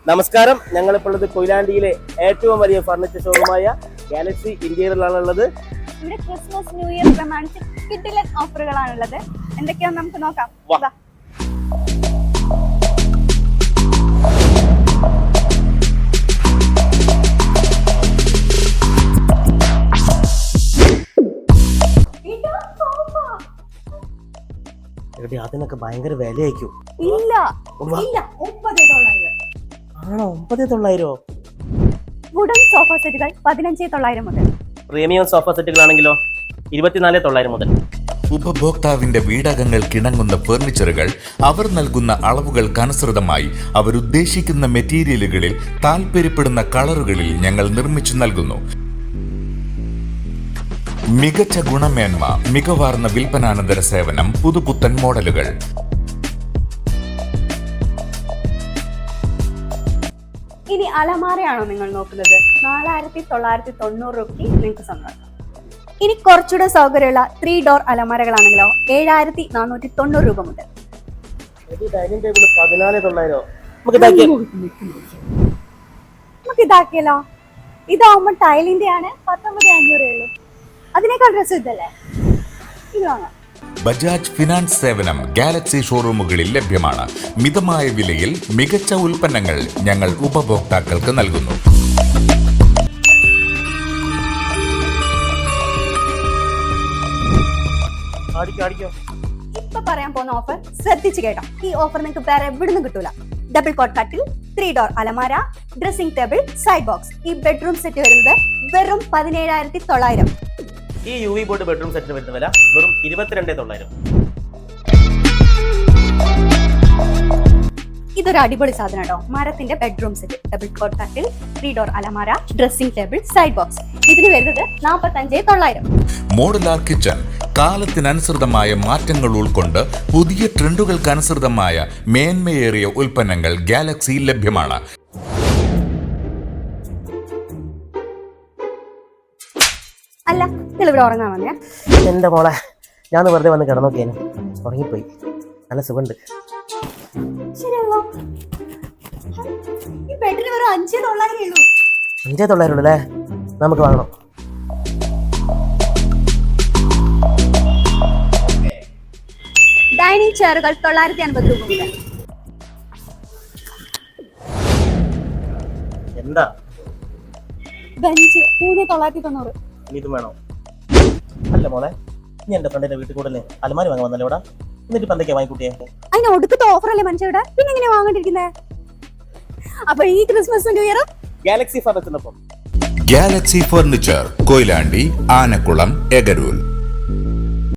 നമസ്കാരം, ഞങ്ങളിപ്പോൾ കൊയിലാണ്ടിയിലെ ഏറ്റവും വലിയ ഫർണിച്ചർ ഷോറൂമായ ഗാലക്സി ഇന്റീരിയറിലാണുള്ളത്. ഇവിടെ ക്രിസ്മസ് ന്യൂ ഇയർ പ്രമാണിച്ച് കിഡിലൻ ഓഫറുകളാണുള്ളത്. എന്തൊക്കെയാണെന്ന് നമുക്ക് നോക്കാം. അതിനൊക്കെ ഭയങ്കര വിലയായിരിക്കും. ഇല്ല, ആണോ? 9,900. വുഡൻ സോഫ സെറ്റുകൾ 15,900 മുതൽ. പ്രീമിയം സോഫ സെറ്റുകളാണെങ്കിലോ 24,900 മുതൽ. ഉപഭോക്താവിന്റെ വീടകങ്ങൾക്കിണങ്ങുന്ന ഫർണിച്ചറുകൾ അവർ നൽകുന്ന അളവുകൾക്കനുസൃതമായി അവരുദ്ദേശിക്കുന്ന മെറ്റീരിയലുകളിൽ താൽപര്യപ്പെടുന്ന കളറുകളിൽ ഞങ്ങൾ നിർമ്മിച്ചു നൽകുന്നു. മികച്ച ഗുണമേന്മ, മികവാർന്ന വിൽപ്പനാനന്തര സേവനം, പുതുപുത്തൻ മോഡലുകൾ. ഇനി അലമാരയാണോ നിങ്ങൾ നോക്കുന്നത്? 4,990 രൂപയ്ക്ക് നിങ്ങൾക്ക് സ്വന്തമാക്കാം. ഇനി കുറച്ചുകൂടെ സൗകര്യമുള്ള 3 ഡോർ അലമാരകളാണെങ്കിലോ 7,490 രൂപ മുതൽ. നമുക്ക് ഇതാക്കിയല്ലോ. ഇതാവുമ്പോ ടൈലിന്റെ ആണ് 19,500 ഉള്ളൂ. അതിനേക്കാൾ രസം ഇതല്ലേ? ഇത് വാങ്ങാം. ബജാജ് ഫിനാൻസ് സേവനം ഗാലക്സി ഷോറൂമുകളിൽ ലഭ്യമാണ്. മിതമായ വിലയിൽ മികച്ച ഉൽപ്പന്നങ്ങൾ ഞങ്ങൾ ഉപഭോക്താക്കൾക്ക് നൽകുന്നു. ഇപ്പൊ പറയാൻ പോകുന്ന ഓഫർ ശ്രദ്ധിച്ചു കേട്ടോ. ഈ ഓഫർ നിങ്ങൾക്ക് വേറെ എവിടുന്നും കിട്ടൂല. ഡബിൾ കോട്ട് കട്ടിൽ, 3 ഡോർ അലമാര, ഡ്രസ്സിംഗ് ടേബിൾ, സൈഡ് ബോക്സ്. ഈ ബെഡ്റൂം സെറ്റ് വരുന്നത് വെറും 17,900. ഈ യുവി ബോർഡ് ബെഡ്റൂം സെറ്റിന് വരുന്ന വില വെറും 22,900. ഇതൊരു അടിപൊളി സാധനം കേട്ടോ. മരത്തിന്റെ ബെഡ്റൂം സെറ്റ്, ഡബിൾ കോട്ട് കട്ടിൽ, 3 ഡോർ അലമാര, ഡ്രസ്സിംഗ് ടേബിൾ, സൈഡ് ബോക്സ്. ഇതിന് വരുന്നത് 45,900. മോഡുലാർ കിച്ചൺ, കാലത്തിനനുസൃതമായ മാറ്റങ്ങൾ ഉൾക്കൊണ്ട് പുതിയ ട്രെൻഡുകൾക്കനുസൃതമായ മേന്മയേറിയ ഉൽപ്പന്നങ്ങൾ ഗാലക്സിയിൽ ലഭ്യമാണ്. അല്ല, ഇവിടെ ഉറങ്ങാൻ വന്നേ? എന്റെ മോളെ, ഞാൻ വെറുതെ വന്ന് കിടന്നോക്കിയേനെ, ഉറങ്ങിപ്പോയി. നല്ല സുഖമുണ്ട്. ശരിയല്ലോ. ഈ ബെഡിന് വെറും 5,900 ഉള്ളൂ. 5,900 ഉള്ളല്ലേ? നമുക്ക് വാങ്ങണം. ഡൈനിങ് ചെയറുകൾ 950 രൂപ മുതൽ. എന്താ ബെഞ്ച് 3,990. ഇതും വേണോ? അല്ല മോളെ, നീ എന്റെ ഫ്രണ്ടിന്റെ വീട്ടിൽ കൂടെ അലമാരി വാങ്ങാൻ വന്നല്ലോ ഇവിടെ. എന്നിട്ട് എന്തൊക്കെയാ വാങ്ങിക്കൂട്ടിയെ? അതിന് ഒടുക്കത്തെ ഓഫർ അല്ലേ മനുഷ്യരുടെ? പിന്നെ എങ്ങനെയാ വാങ്ങണ്ടിരിക്കുന്നേ? അപ്പൊ ഈ ക്രിസ്മസ് ന്യൂ ഇയർ ഗാലക്സി ഫർണിച്ചറിനൊപ്പം. Galaxy Furniture, Koyilandy, Anakkulam, എഗരൂൽ.